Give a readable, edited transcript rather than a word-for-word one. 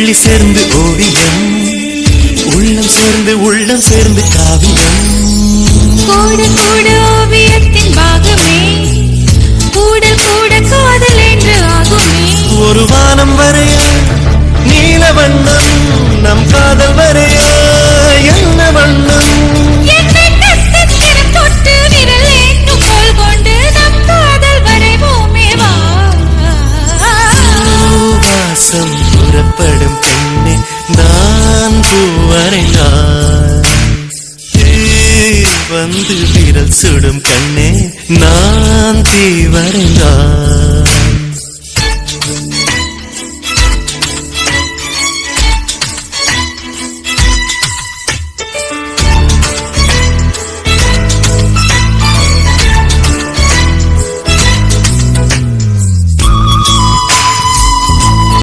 புள்ளி சேர்ந்து ஓவியம், உள்ளம் சேர்ந்து உள்ளம் சேர்ந்து காவியம். கூட கூட ஓவியத்தின் பாகமே, கூடல் கூட காதல் என்று ஆகுமே. ஒரு வானம் வரைய நீல வண்ணம், நம் காதல் வரைய என்ன வண்ணம்? என்னை நட்சத்திரம் தொட்டு விரல் என்னும் கோல் கொண்டு நம் காதல் வரைவோமே வா. வாசம் புறப்படும் பெண்ணே நான் பூவரையான், வந்து விரல் சுடும் கண்ணே நான் தீவரையான்.